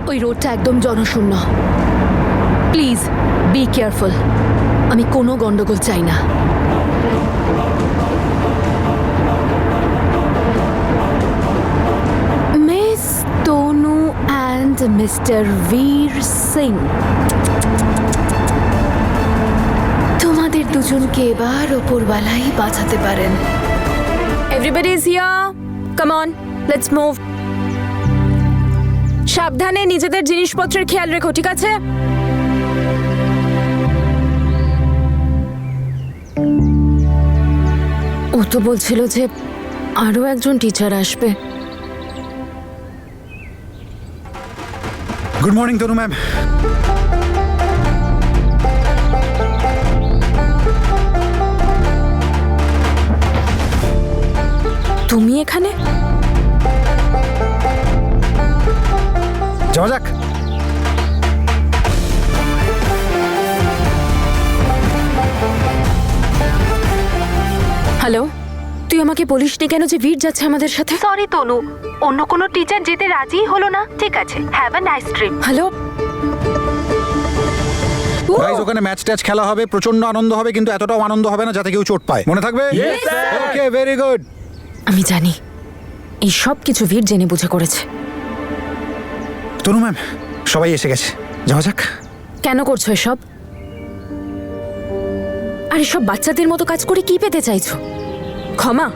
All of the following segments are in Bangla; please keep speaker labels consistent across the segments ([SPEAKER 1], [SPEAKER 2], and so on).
[SPEAKER 1] ওই রোডটা একদম জনশূন্য। Please be careful. আমি কোনো গন্ডগোল চাই না। মিস তনু অ্যান্ড মিস্টার বীর সিং, তোমাদের দুজনকে এবার ওপরওয়ালাই বাঁচাতে পারেন।
[SPEAKER 2] Everybody is here, come on, let's move. সাবধানে নিজেদের জিনিসপত্রের খেয়াল রেখো, ঠিক আছে? ও তো বলছিল যে আরো একজন টিচার আসবে।
[SPEAKER 3] গুড মর্নিং তনু ম্যাম।
[SPEAKER 2] তুমি এখানে?
[SPEAKER 3] যাওয়া যাক।
[SPEAKER 2] হ্যালো, তুই আমাকে বলিসনি কেন যে বীর যাচ্ছে আমাদের সাথে?
[SPEAKER 1] সরি তনু, অন্য কোনো টিচার যেতে রাজি হলো না। ঠিক আছে, have a nice trip.
[SPEAKER 2] Hello,
[SPEAKER 3] guys, ওখানে ম্যাচ ট্যাচ খেলা হবে, প্রচন্ড আনন্দ হবে, কিন্তু এতটাও আনন্দ হবে না যাতে কেউ চোট পায়। মনে থাকবে? ওকে, ভেরি গুড।
[SPEAKER 2] আমি জানি এই সব কিছু বীর জেনে বুঝে করেছে।
[SPEAKER 3] তনু ম্যাম, সবাই এসে গেছে, যাওয়া যাক।
[SPEAKER 2] কেন করছো এসব? আর এসব বাচ্চাদের মতো কাজ করে কি পেতে চাইছো? ক্ষমা?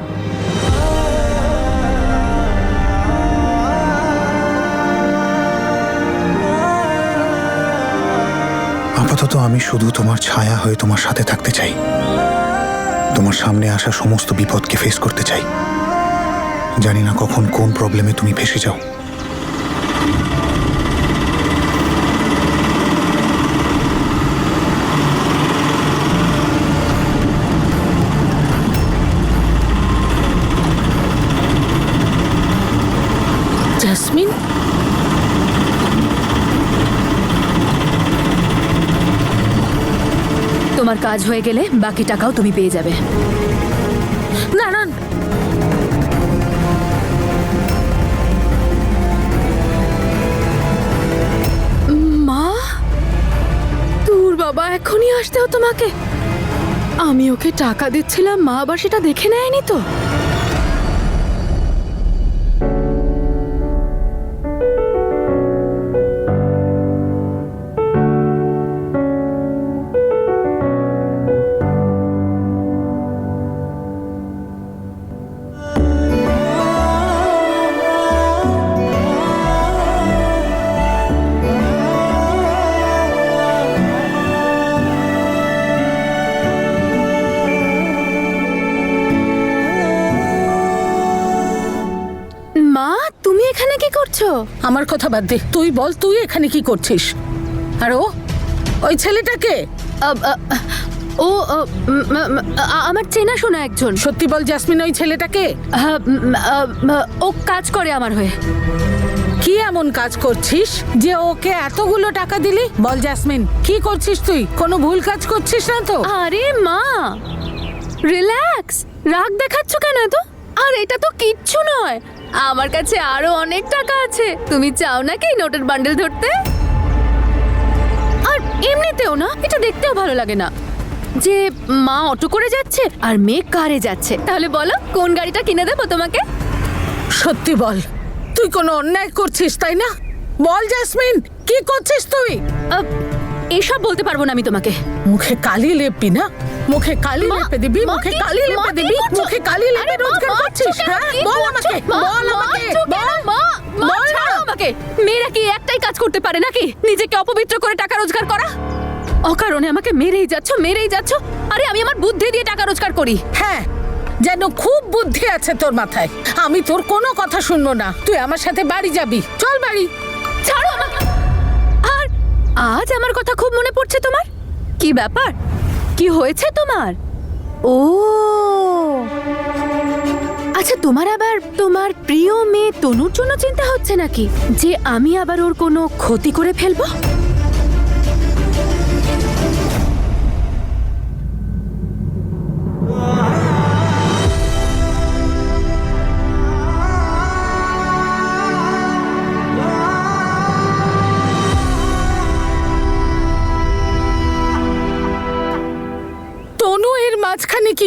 [SPEAKER 3] আপাতত আমি শুধু তোমার ছায়া হয়ে তোমার সাথে থাকতে চাই, তোমার সামনে আসা সমস্ত বিপদকে ফেস করতে চাই। জানি না কখন কোন প্রবলেমে তুমি ফেসে যাও।
[SPEAKER 1] জাসমিন, তোমার কাজ হয়ে গেলে বাকি টাকাও তুমি পেয়ে যাবে।
[SPEAKER 2] না না,
[SPEAKER 1] মা, তোর বাবা এখনই আসতেও তোমাকে? আমি ওকে টাকা দিচ্ছিলাম, মা আবার সেটা দেখে নেয়নি তো? মা, তুমি এখানে কি করছো?
[SPEAKER 4] আমার কথা বাদ দে, তুই বল তুই এখানে কি করছিস? আর ও ওই ছেলেটাকে?
[SPEAKER 1] ও আমার চেনাশোনা একজন।
[SPEAKER 4] সত্যি বল জাসমিন, ওই ছেলেটাকে?
[SPEAKER 1] ও কাজ করে আমার হয়ে।
[SPEAKER 4] কি এমন কাজ করছিস যে ওকে এতগুলো টাকা দিলি? বল জাসমিন, কি করছিস তুই? কোনো ভুল কাজ করছিস না তো?
[SPEAKER 1] আরে মা, রিল্যাক্স, রাগ দেখাচ্ছ কেন তো? আর এটা তো কিচ্ছু নয়, আমার কাছে আরো অনেক টাকা আছে। তুমি চাও নাকি নোটের বান্ডেল ধরতে? আর এমনিতেও না, এটা দেখতেও ভালো লাগে না যে মা অটো করে যাচ্ছে আর মেয়ে কারে যাচ্ছে। তাহলে বলো কোন গাড়িটা কিনে দেবো তোমাকে?
[SPEAKER 4] সত্যি বল, তুই কোনো অন্যায় করছিস তাই না? বল জাসমিন, কি করছিস তুই?
[SPEAKER 1] এসব বলতে পারবো না আমি তোমাকে।
[SPEAKER 4] মুখে কালি লেপবি না? মুখে কালি
[SPEAKER 1] মা,
[SPEAKER 4] লেপে দিবি?
[SPEAKER 1] মা,
[SPEAKER 4] মুখে
[SPEAKER 1] কি-
[SPEAKER 4] কালি
[SPEAKER 1] মা,
[SPEAKER 4] লেপে
[SPEAKER 1] কি
[SPEAKER 4] দিবি?
[SPEAKER 1] করছো?
[SPEAKER 4] মুখে কালি লেপে
[SPEAKER 1] আরে মা,
[SPEAKER 4] রোজগার
[SPEAKER 1] মারছো
[SPEAKER 4] করছিস?
[SPEAKER 1] কেন?
[SPEAKER 4] হ্যাঁ,
[SPEAKER 1] কি
[SPEAKER 4] বল
[SPEAKER 1] করছো?
[SPEAKER 4] আমাকে,
[SPEAKER 1] মা,
[SPEAKER 4] বল আমাকে,
[SPEAKER 1] মারছো কেন?
[SPEAKER 4] বল।
[SPEAKER 1] মা, মা,
[SPEAKER 4] বল না।
[SPEAKER 1] ছাড়ো আমাকে। মেয়েরা কি একটাই কাজ করতে পারে নাকি? নিজেকে অপবিত্র করে টাকা রোজগার করা? অকারণে আমাকে মেরেই যাচ্ছ, মেরেই যাচ্ছ। আরে আমি আমার বুদ্ধি দিয়ে টাকা রোজগার করি।
[SPEAKER 4] হ্যাঁ, যেন খুব বুদ্ধি আছে তোর মাথায়। আমি তোর কোনো কথা শুনবো না, তুই আমার সাথে বাড়ি যাবি। চল বাড়ি।
[SPEAKER 1] ছাড়ো আমাকে। আর আজ আমার কথা খুব মনে পড়ছে তোমার? কি ব্যাপার? কি হয়েছে তোমার? ও আচ্ছা, তোমার আবার তোমার প্রিয় মেয়ে তনুর জন্য চিন্তা হচ্ছে নাকি যে আমি আবার ওর কোনো ক্ষতি করে ফেলবো?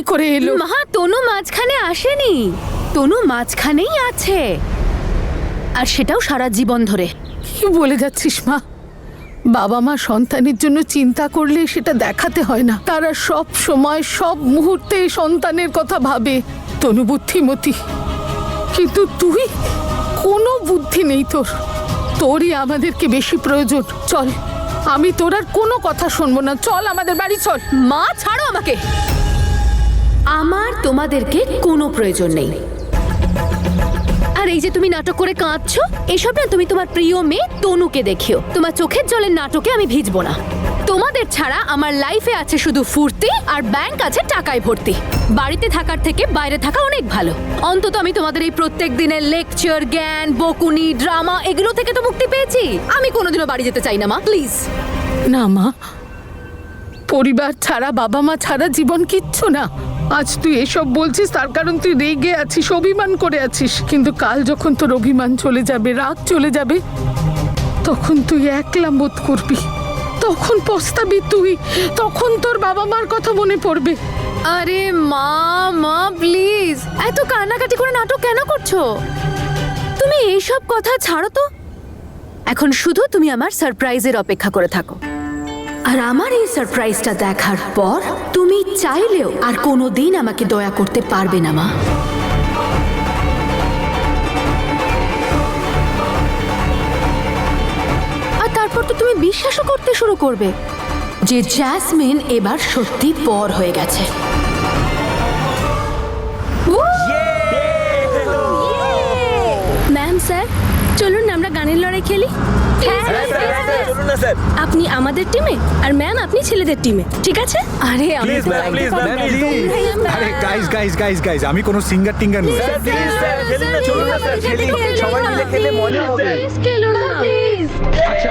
[SPEAKER 4] করে এলো?
[SPEAKER 1] মা, তনু মাঝখানে আসেনি, তনু মাঝখানেই আছে, আর সেটাও সারা জীবন ধরে।
[SPEAKER 4] কি বলে যাচ্ছিস মা? বাবা মা সন্তানের জন্য চিন্তা করলে সেটা দেখাতে হয় না, তারা সব সময় সব মুহূর্তে সন্তানের কথা ভাবে। তনু বুদ্ধিমতী, কিন্তু তুই কোনো বুদ্ধি নেই তোর। তোরই আমাদেরকে বেশি প্রয়োজন। চল, আমি তোর আর কোনো কথা শুনবো না, চল আমাদের বাড়ি চল।
[SPEAKER 1] মা ছাড়ো আমাকে, আমার তোমাদেরকে কোনো প্রয়োজন নেই। আর এই যে তুমি নাটক করে কাঁদছো, এসব না তুমি তোমার প্রিয় মেয়ে তনুকে দেখিও। তোমার চোখের জলের নাটকে আমি ভিজবো না। তোমাদের ছাড়া আমার লাইফে আছে শুধু ফুর্তি, আর ব্যাংক আছে টাকায় ভর্তি। বাড়িতে থাকার থেকে বাইরে থাকা অনেক ভালো। অন্তত আমি তোমাদের এই প্রত্যেক দিনের লেকচার, জ্ঞান, বকুনি, ড্রামা এগুলো থেকে তো মুক্তি পেয়েছি। আমি কোনোদিনও বাড়ি যেতে চাই না মা, প্লিজ।
[SPEAKER 4] না মা, পরিবার ছাড়া, বাবা মা ছাড়া জীবন কিচ্ছু না। আজ তুই এসব বলছিস তার কারণ তুই রেগে আছিস, অভিমান করে আছিস, কিন্তু কাল যখন তোর অভিমান চলে যাবে, রাগ চলে যাবে, তখন তুই একলা বোধ করবি, তখন পস্তাবি তুই, তখন তোর বাবা মার কথা মনে পড়বে।
[SPEAKER 1] আরে মা, মা প্লিজ, এত কান্নাকাটি করে নাটক কেন করছো? তুমি এইসব কথা ছাড়ো তো। এখন শুধু তুমি আমার সারপ্রাইজের অপেক্ষা করে থাকো। আর আমার এই সারপ্রাইজটা দেখার পর তুমি চাইলেও আর কোনোদিন আমাকে দয়া করতে পারবে না মা। আর তারপর তো তুমি বিশ্বাসও করতে শুরু করবে যে জ্যাসমিন এবার সত্যি পর হয়ে গেছে। ম্যাম, স্যার চলুন আমরা গানের লড়াই খেলি। আপনি আমাদের টিমে আর ম্যাম আপনি ছেলেদের টিমে, ঠিক আছে? আরে আমি তো
[SPEAKER 3] আরে গাইস গাইস গাইস গাইস, আমি কোনো সিঙ্গার টিঙ্গার নই।
[SPEAKER 5] সবাই মিলে খেলে মজা হবে। আচ্ছা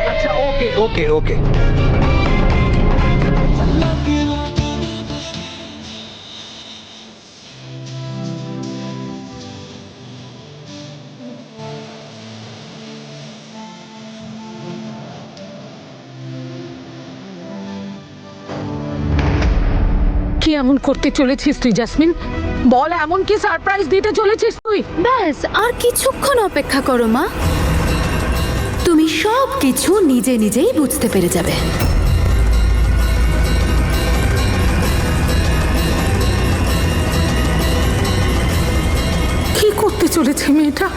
[SPEAKER 5] ওকে ওকে ওকে।
[SPEAKER 4] কি এমন করতে চলেছিস তুই জ্যাসমিন? বল, এমন কি সারপ্রাইজ দিতে চলেছিস তুই?
[SPEAKER 1] ব্যাস আর কিছুক্ষণ অপেক্ষা করো মা, তুমি সব কিছু নিজে নিজেই বুঝতে পেরে যাবে।
[SPEAKER 4] কি করতে চলেছে মেয়েটা?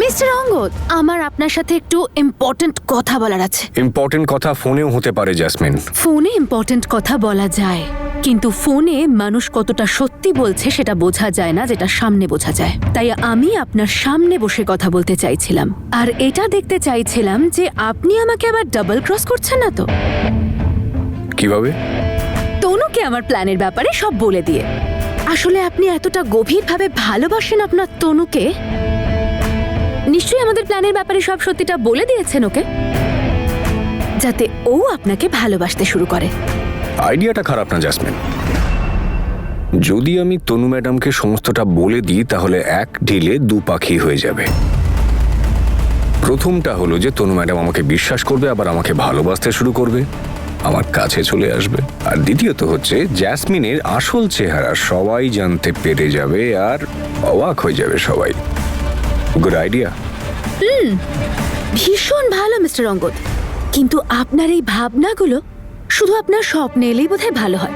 [SPEAKER 1] মিস্টার অঙ্গদ, আমার আপনার সাথে একটু ইম্পর্ট্যান্ট কথা বলার আছে।
[SPEAKER 6] ইম্পর্টেন্ট কথা ফোনেও হতে পারে জ্যাসমিন।
[SPEAKER 1] ফোনে ইম্পর্ট্যান্ট কথা বলা যায়, কিন্তু ফোনে মানুষ কতটা সত্যি বলছে সেটা বোঝা যায় না, যেটা সামনে বোঝা যায়। তাই আমি আপনার সামনে বসে কথা বলতে চাইছিলাম, আর এটা দেখতে চাইছিলাম যে আপনি আমাকে আবার ডাবল ক্রস করছেন না তো।
[SPEAKER 6] কিভাবে?
[SPEAKER 1] তনুকে আমার প্ল্যানের ব্যাপারে সব বলে দিয়ে। আসলে আপনি এতটা গভীরভাবে ভালোবাসেন আপনার তনুকে, নিশ্চয়ই আমাদের প্ল্যানের ব্যাপারে সব সত্যিটা বলে দিয়েছেন ওকে, যাতে ও আপনাকে ভালোবাসতে শুরু করে।
[SPEAKER 6] আইডিয়াটা খারাপ না জ্যাসমিন। যদি আমি তনু ম্যাডামকে সমস্তটা বলে দিই তাহলে এক ঢিলে দু পাখি হয়ে যাবে। প্রথমটা হলো যে তনু ম্যাডাম আমাকে বিশ্বাস করবে, আবার আমাকে ভালোবাসতে শুরু করবে, আমার কাছে চলে আসবে। আর দ্বিতীয়ত হচ্ছে জ্যাসমিনের আসল চেহারা সবাই জানতে পেরে যাবে আর অবাক হয়ে যাবে সবাই। Good idea.
[SPEAKER 1] ভীষণ ভালো মিস্টার অঙ্গদ, কিন্তু আপনার এই ভাবনাগুলো শুধু আপনার স্বপ্নে এলেই বোধহয় ভালো হয়।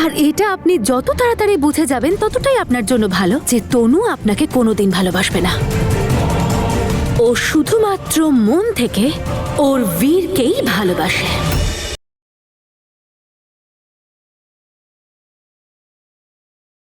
[SPEAKER 1] আর এটা আপনি যত তাড়াতাড়ি বুঝে যাবেন ততটাই আপনার জন্য ভালো যে তনু আপনাকে কোনোদিন ভালোবাসবে না। ও শুধুমাত্র মন থেকে ওর বীরকেই ভালোবাসে।